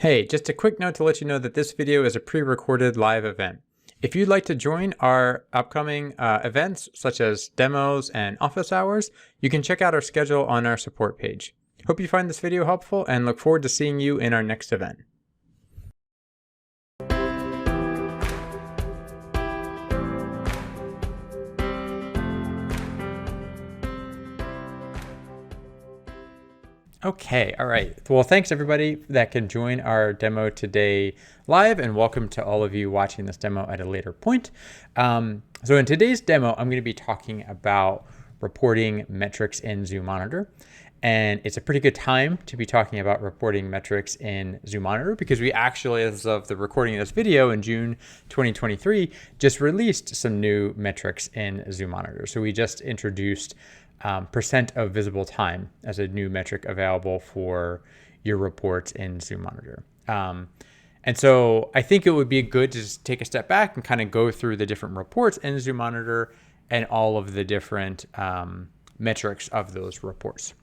Hey, just a quick note to let you know that this video is a pre-recorded live event. If you'd like to join our upcoming events, such as demos and office hours, you can check out our schedule on our support page. Hope you find this video helpful and look forward to seeing you in our next event. Okay, all right. Well, thanks everybody that can join our demo today live, and welcome to all of you watching this demo at a later point. So in today's demo, I'm going to be talking about reporting metrics in ZooMonitor. And it's a pretty good time to be talking about reporting metrics in ZooMonitor because we actually, as of the recording of this video in June 2023, just released some new metrics in ZooMonitor. So we just introduced percent of visible time as a new metric available for your reports in ZooMonitor. And so I think it would be good to just take a step back and kind of go through the different reports in ZooMonitor and all of the different metrics of those reports.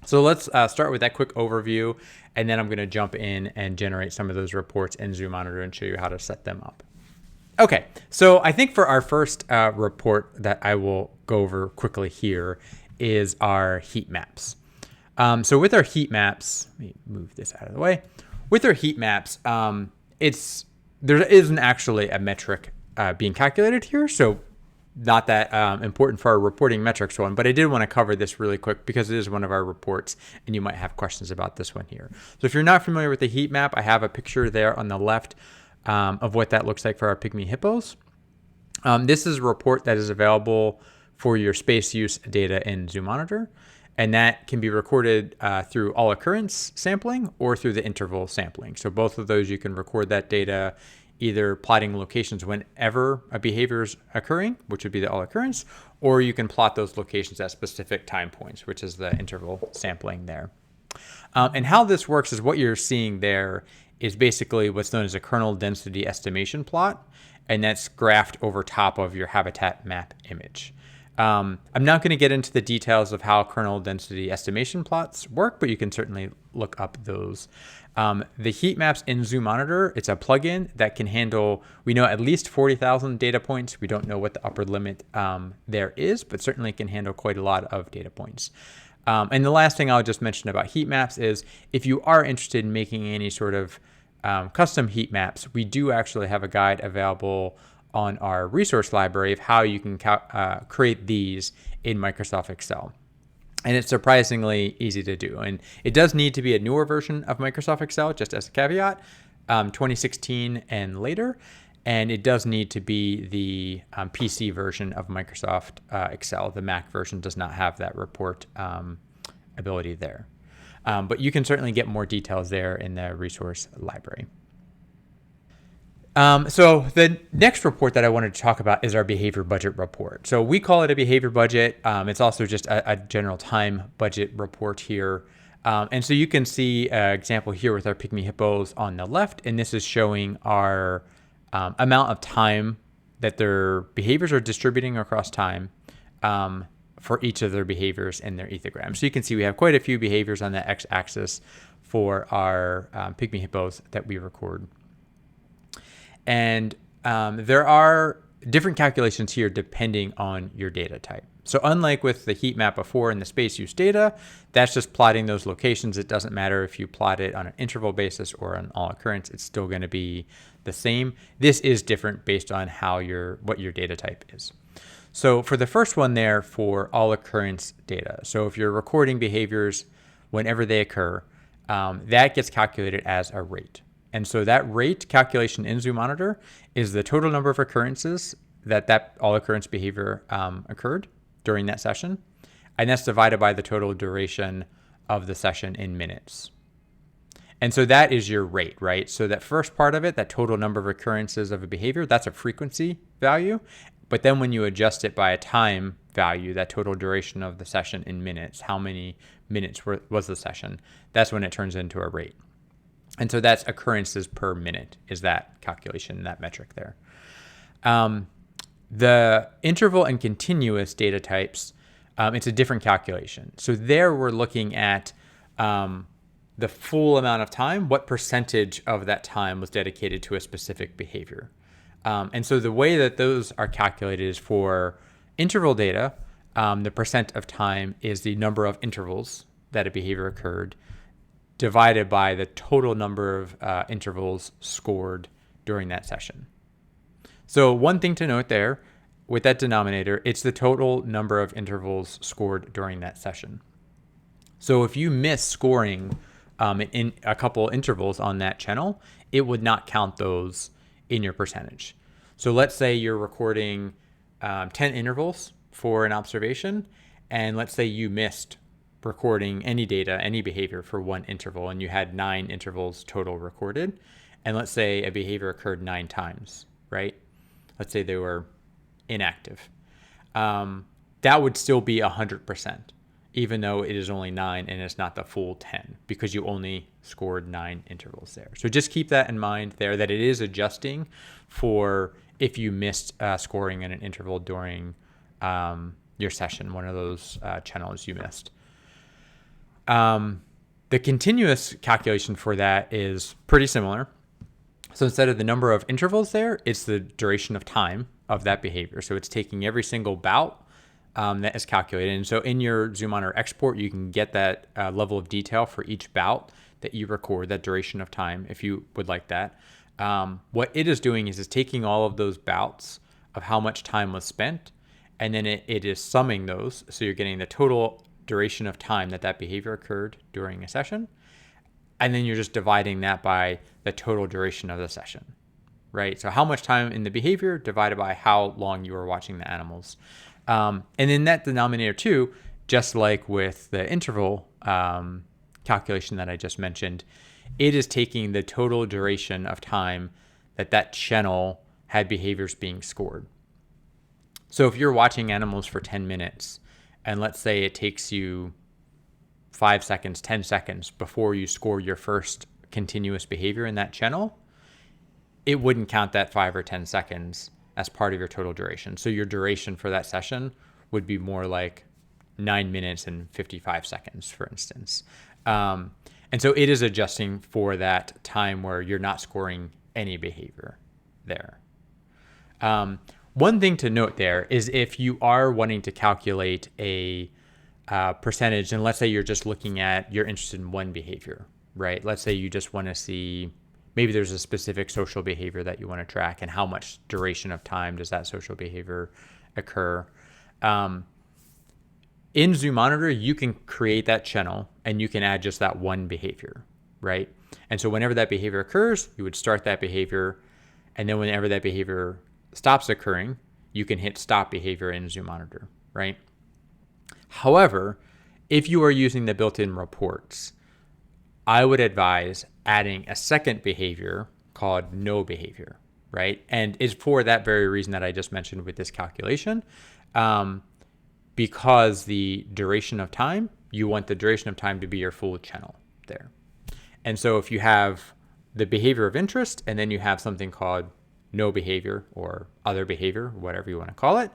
So let's start with that quick overview, and then I'm going to jump in and generate some of those reports in ZooMonitor and show you how to set them up. Okay, so I think for our first report that I will go over quickly here is our heat maps. So with our heat maps, let me move this out of the way. With our heat maps, there isn't actually a metric being calculated here, so not that important for our reporting metrics one, but I did want to cover this really quick because it is one of our reports and you might have questions about this one here. So if you're not familiar with the heat map, I have a picture there on the left of what that looks like for our pygmy hippos. This is a report that is available for your space use data in ZooMonitor, and that can be recorded through all occurrence sampling or through the interval sampling. So both of those, you can record that data either plotting locations whenever a behavior is occurring, which would be the all occurrence, or you can plot those locations at specific time points, which is the interval sampling there. And how this works is what you're seeing there is basically what's known as a kernel density estimation plot, and that's graphed over top of your habitat map image. I'm not going to get into the details of how kernel density estimation plots work, but you can certainly look up those. The heat maps in ZooMonitor, it's a plugin that can handle, we know, at least 40,000 data points. We don't know what the upper limit there is, but certainly can handle quite a lot of data points. And the last thing I'll just mention about heat maps is if you are interested in making any sort of custom heat maps, we do actually have a guide available on our resource library of how you can create these in Microsoft Excel. And it's surprisingly easy to do. And it does need to be a newer version of Microsoft Excel, just as a caveat, 2016 and later. And it does need to be the PC version of Microsoft Excel. The Mac version does not have that report ability there. But you can certainly get more details there in the resource library. So the next report that I wanted to talk about is our behavior budget report. So we call it a behavior budget. It's also just a general time budget report here. And so you can see an example here with our pygmy hippos on the left, and this is showing our amount of time that their behaviors are distributing across time for each of their behaviors in their ethogram. So you can see we have quite a few behaviors on the x-axis for our pygmy hippos that we record. And there are different calculations here depending on your data type. So unlike with the heat map before in the space use data, that's just plotting those locations. It doesn't matter if you plot it on an interval basis or an all occurrence, it's still going to be the same. This is different based on what your data type is. So for the first one there, for all occurrence data, so if you're recording behaviors whenever they occur, that gets calculated as a rate. And so that rate calculation in ZooMonitor is the total number of occurrences that all occurrence behavior occurred during that session. And that's divided by the total duration of the session in minutes. And so that is your rate, right? So that first part of it, that total number of occurrences of a behavior, that's a frequency value. But then when you adjust it by a time value, that total duration of the session in minutes, how many minutes was the session, that's when it turns into a rate. And so that's occurrences per minute is that calculation, that metric there. The interval and continuous data types, it's a different calculation. So there we're looking at the full amount of time, what percentage of that time was dedicated to a specific behavior. And so the way that those are calculated is for interval data, the percent of time is the number of intervals that a behavior occurred divided by the total number of intervals scored during that session. So one thing to note there with that denominator, it's the total number of intervals scored during that session. So if you miss scoring in a couple intervals on that channel, it would not count those in your percentage. So let's say you're recording 10 intervals for an observation, and let's say you missed recording any data, any behavior for one interval, and you had 9 intervals total recorded, and let's say a behavior occurred 9 times, right? Let's say they were inactive. That would still be 100%, even though it is only 9 and it's not the full 10, because you only scored 9 intervals there. So just keep that in mind there, that it is adjusting for if you missed scoring in an interval during your session, one of those channels you missed. The continuous calculation for that is pretty similar. So instead of the number of intervals there, it's the duration of time of that behavior. So it's taking every single bout that is calculated. And so in your ZooMonitor export, you can get that level of detail for each bout that you record, that duration of time, if you would like that. What it is doing is it's taking all of those bouts of how much time was spent, and then it is summing those. So you're getting the total duration of time that that behavior occurred during a session. And then you're just dividing that by the total duration of the session, right? So how much time in the behavior divided by how long you were watching the animals. And in that denominator too, just like with the interval calculation that I just mentioned, it is taking the total duration of time that that channel had behaviors being scored. So if you're watching animals for 10 minutes, and let's say it takes you 5 seconds, 10 seconds before you score your first continuous behavior in that channel, it wouldn't count that 5 or 10 seconds as part of your total duration. So your duration for that session would be more like 9 minutes and 55 seconds, for instance. And so it is adjusting for that time where you're not scoring any behavior there. One thing to note there is if you are wanting to calculate a percentage, and let's say you're just looking at, you're interested in one behavior, right? Let's say you just want to see, maybe there's a specific social behavior that you want to track, and how much duration of time does that social behavior occur. In ZooMonitor, you can create that channel and you can add just that one behavior, right? And so whenever that behavior occurs, you would start that behavior, and then whenever that behavior stops occurring, you can hit stop behavior in ZooMonitor, right? However, if you are using the built-in reports, I would advise adding a second behavior called no behavior, right? And it's for that very reason that I just mentioned with this calculation, because the duration of time, you want the duration of time to be your full channel there. And so if you have the behavior of interest, and then you have something called no behavior or other behavior, whatever you want to call it,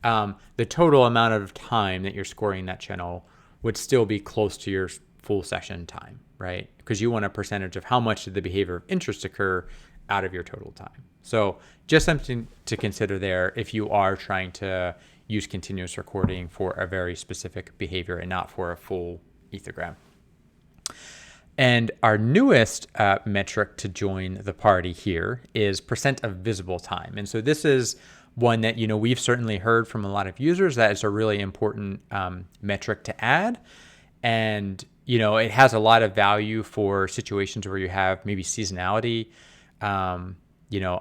the total amount of time that you're scoring that channel would still be close to your full session time, right? Because you want a percentage of how much did the behavior of interest occur out of your total time. So just something to consider there if you are trying to use continuous recording for a very specific behavior and not for a full ethogram. And our newest metric to join the party here is percent of visible time. And so this is one that, we've certainly heard from a lot of users that it's a really important metric to add. And, it has a lot of value for situations where you have maybe seasonality.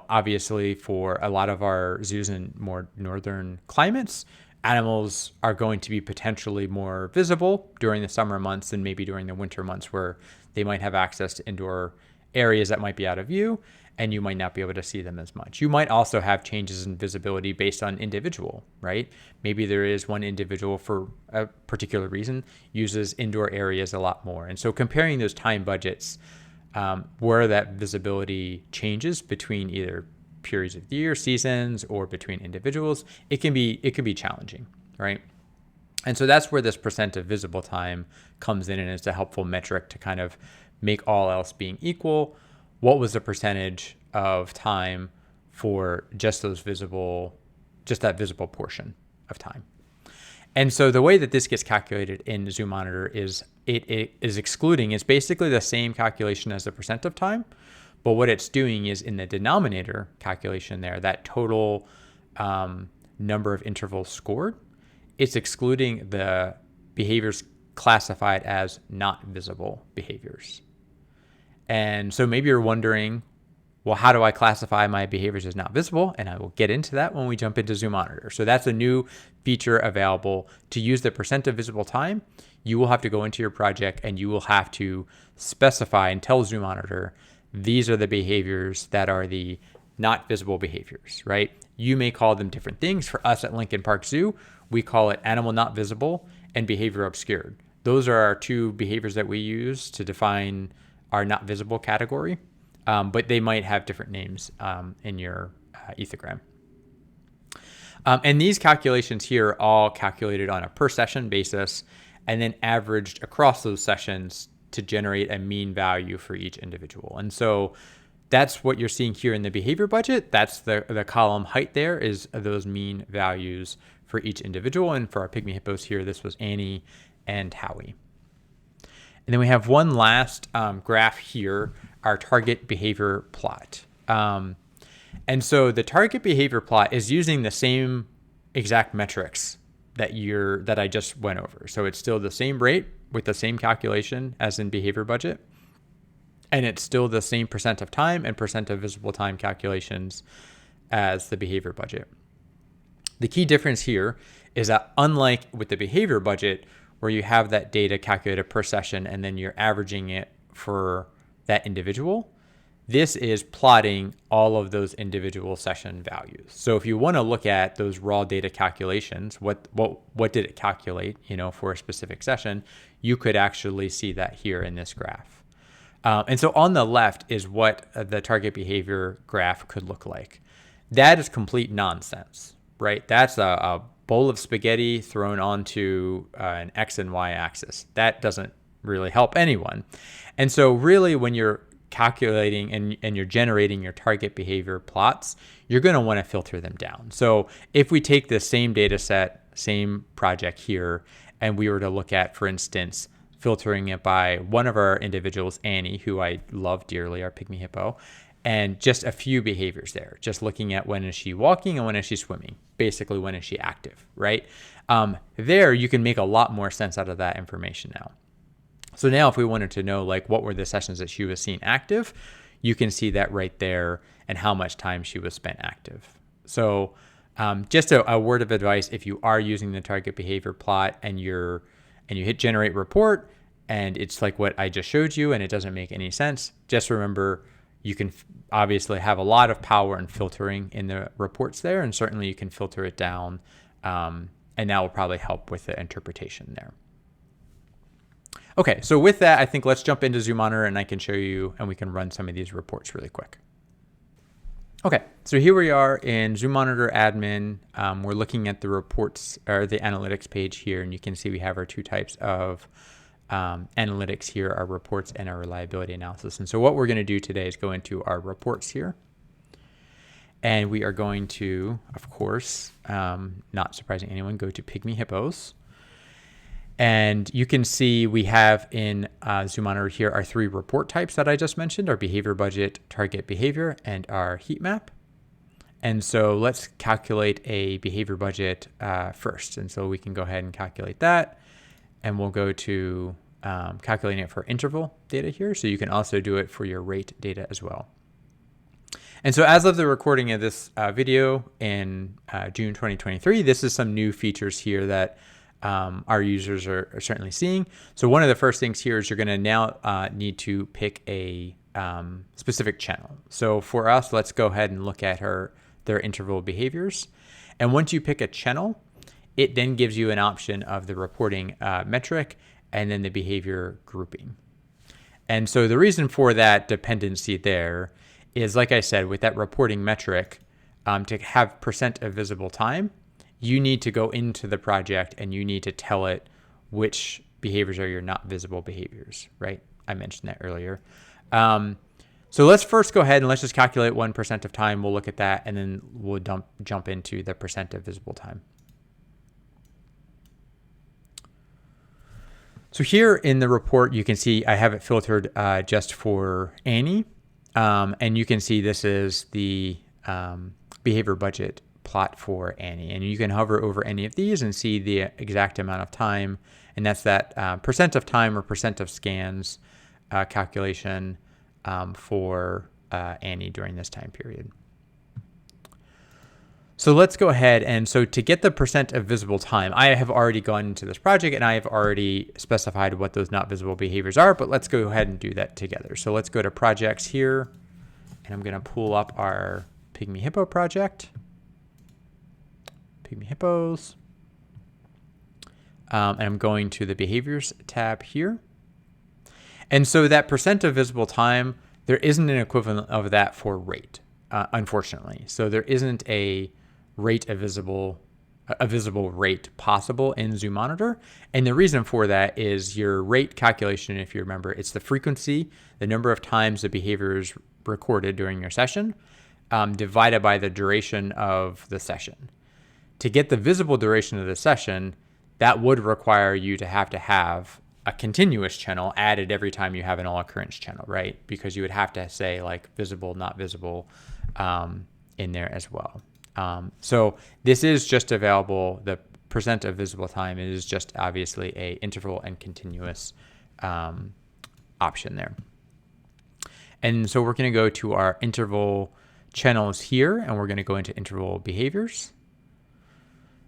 Obviously for a lot of our zoos in more northern climates, animals are going to be potentially more visible during the summer months than maybe during the winter months, where they might have access to indoor areas that might be out of view and you might not be able to see them as much. You might also have changes in visibility based on individual, right? Maybe there is one individual for a particular reason uses indoor areas a lot more. And so comparing those time budgets, where that visibility changes between either periods of the year, seasons, or between individuals, it can be challenging, right? And so that's where this percent of visible time comes in, and it's a helpful metric to kind of make all else being equal, what was the percentage of time for just that visible portion of time. And so the way that this gets calculated in ZooMonitor is it is excluding, it's basically the same calculation as the percent of time, but what it's doing is in the denominator calculation there, that total number of intervals scored, it's excluding the behaviors classified as not visible behaviors. And so maybe you're wondering, well, how do I classify my behaviors as not visible? And I will get into that when we jump into ZooMonitor. So that's a new feature available. To use the percent of visible time, you will have to go into your project and you will have to specify and tell ZooMonitor, these are the behaviors that are the not visible behaviors, right? You may call them different things. For us at Lincoln Park Zoo, we call it animal not visible and behavior obscured. Those are our two behaviors that we use to define our not visible category. But they might have different names in your ethogram. And these calculations here are all calculated on a per session basis and then averaged across those sessions to generate a mean value for each individual. And so that's what you're seeing here in the behavior budget. That's the column height there is those mean values for each individual. And for our pygmy hippos here, this was Annie and Howie. And then we have one last graph here, our target behavior plot. And so the target behavior plot is using the same exact metrics that I just went over. So it's still the same rate with the same calculation as in behavior budget. And it's still the same percent of time and percent of visible time calculations as the behavior budget. The key difference here is that unlike with the behavior budget, where you have that data calculated per session and then you're averaging it for that individual, this is plotting all of those individual session values. So if you want to look at those raw data calculations, what did it calculate, for a specific session, you could actually see that here in this graph. And so on the left is what the target behavior graph could look like. That is complete nonsense, right? That's a bowl of spaghetti thrown onto an X and Y axis. That doesn't really help anyone. And so really when you're calculating and you're generating your target behavior plots, you're going to want to filter them down. So if we take the same data set, same project here, and we were to look at, for instance, filtering it by one of our individuals, Annie, who I love dearly, our pygmy hippo, and just a few behaviors there, just looking at when is she walking and when is she swimming, basically when is she active, right? There you can make a lot more sense out of that information now. So now if we wanted to know what were the sessions that she was seen active, you can see that right there and how much time she was spent active. So just a word of advice, if you are using the target behavior plot and you hit generate report and it's like what I just showed you and it doesn't make any sense, just remember you can obviously have a lot of power and filtering in the reports there, and certainly you can filter it down, and that will probably help with the interpretation there. Okay, so with that, I think let's jump into ZooMonitor and I can show you and we can run some of these reports really quick. Okay, so here we are in ZooMonitor admin. We're looking at the reports or the analytics page here, and you can see we have our two types of analytics here, our reports and our reliability analysis. And so what we're going to do today is go into our reports here. And we are going to, of course, not surprising anyone, go to Pygmy Hippos. And you can see we have in ZooMonitor here our three report types that I just mentioned, our behavior budget, target behavior, and our heat map. And so let's calculate a behavior budget first. And so we can go ahead and calculate that. And we'll go to calculating it for interval data here. So you can also do it for your rate data as well. And so as of the recording of this video in June 2023, this is some new features here that our users are certainly seeing. So one of the first things here is you're going to now need to pick a specific channel. So for us, let's go ahead and look at their interval behaviors. And once you pick a channel, it then gives you an option of the reporting metric and then the behavior grouping. And so the reason for that dependency there is, like I said, with that reporting metric, to have percent of visible time, you need to go into the project and you need to tell it which behaviors are your not visible behaviors, right? I mentioned that earlier. So let's first go ahead and let's just calculate 1% of time. We'll look at that, and then we'll jump into the percent of visible time. So here in the report, you can see I have it filtered just for Annie. And you can see this is the behavior budget plot for Annie. And you can hover over any of these and see the exact amount of time. And that's that percent of time or percent of scans calculation for Annie during this time period. So let's go ahead, and so to get the percent of visible time, I have already gone into this project and I have already specified what those not visible behaviors are, but let's go ahead and do that together. So let's go to projects here, and I'm going to pull up our Pygmy Hippo project, Pygmy Hippos, and I'm going to the behaviors tab here. And so that percent of visible time, there isn't an equivalent of that for rate, unfortunately. So there isn't a visible rate possible in ZooMonitor. And the reason for that is your rate calculation, if you remember, it's the frequency, the number of times the behavior is recorded during your session, divided by the duration of the session. To get the visible duration of the session, that would require you to have a continuous channel added every time you have an all occurrence channel, right? Because you would have to say like visible, not visible in there as well. So this is just available, the percent of visible time is just obviously a interval and continuous option there. And so we're going to go to our interval channels here, and we're going to go into interval behaviors.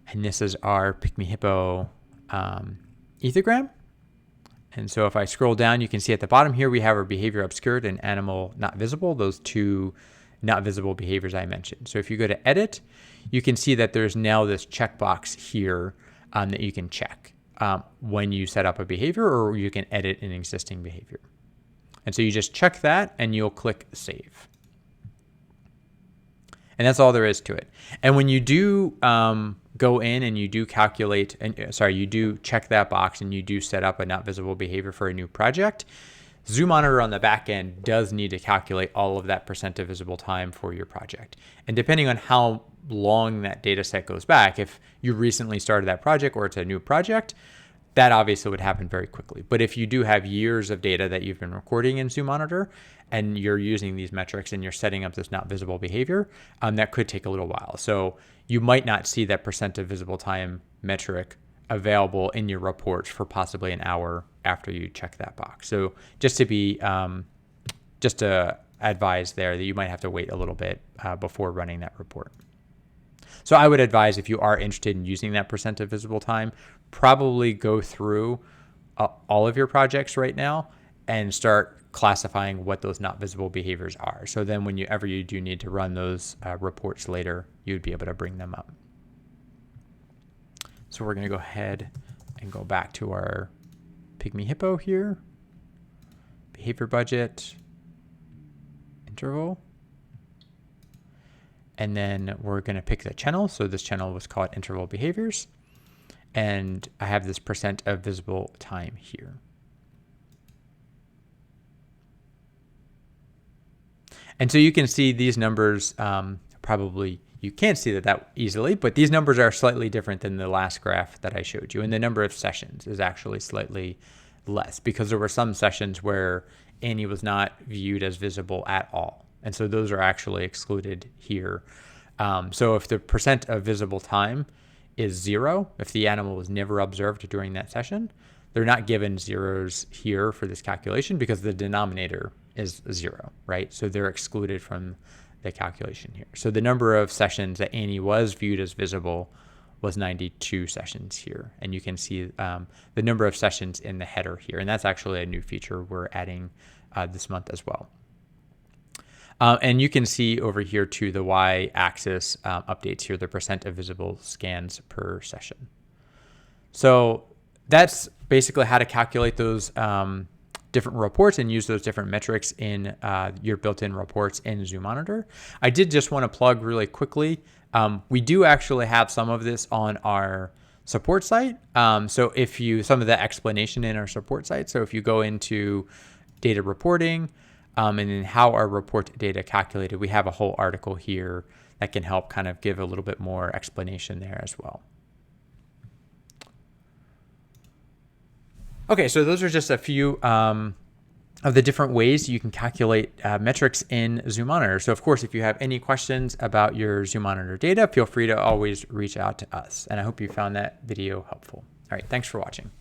And this is our Pygmy Hippo ethogram. And so if I scroll down, you can see at the bottom here, we have our behavior obscured and animal not visible, those two not visible behaviors I mentioned. So if you go to edit, you can see that there's now this checkbox here that you can check when you set up a behavior, or you can edit an existing behavior. And so you just check that and you'll click save. And that's all there is to it. And when you do go in and you do calculate, you do check that box and you do set up a not visible behavior for a new project, ZooMonitor on the back end does need to calculate all of that percent of visible time for your project. And depending on how long that data set goes back, if you recently started that project or it's a new project, that obviously would happen very quickly. But if you do have years of data that you've been recording in ZooMonitor and you're using these metrics and you're setting up this not visible behavior, that could take a little while. So you might not see that percent of visible time metric available in your reports for possibly an hour after you check that box. So just to be, just to advise there that you might have to wait a little bit before running that report. So I would advise, if you are interested in using that percent of visible time, probably go through all of your projects right now and start classifying what those not visible behaviors are. So then whenever you do need to run those reports later, you'd be able to bring them up. So we're going to go ahead and go back to our Pygmy Hippo here, behavior budget, interval, and then we're going to pick the channel. So this channel was called interval behaviors, and I have this percent of visible time here. And so you can see these numbers, probably you can't see that easily, but these numbers are slightly different than the last graph that I showed you. And the number of sessions is actually slightly less because there were some sessions where Annie was not viewed as visible at all. And so those are actually excluded here. So if the percent of visible time is 0, if the animal was never observed during that session, they're not given zeros here for this calculation because the denominator is 0, right? So they're excluded from the calculation here. So the number of sessions that Annie was viewed as visible was 92 sessions here. And you can see the number of sessions in the header here. And that's actually a new feature we're adding this month as well. And you can see over here too, the y-axis updates here, the percent of visible scans per session. So that's basically how to calculate those different reports and use those different metrics in your built-in reports in ZooMonitor. I did just want to plug really quickly. We do actually have some of this on our support site. So if you, some of the explanation in our support site. So if you go into data reporting, and then how are report data calculated. We have a whole article here that can help kind of give a little bit more explanation there as well. Okay, so those are just a few of the different ways you can calculate metrics in ZooMonitor. So of course, if you have any questions about your ZooMonitor data, feel free to always reach out to us. And I hope you found that video helpful. All right, thanks for watching.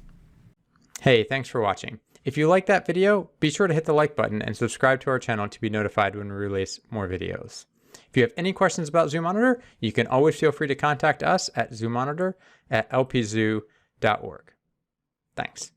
Hey, thanks for watching. If you like that video, be sure to hit the like button and subscribe to our channel to be notified when we release more videos. If you have any questions about ZooMonitor, you can always feel free to contact us at ZooMonitor@lpzoo.org. Thanks.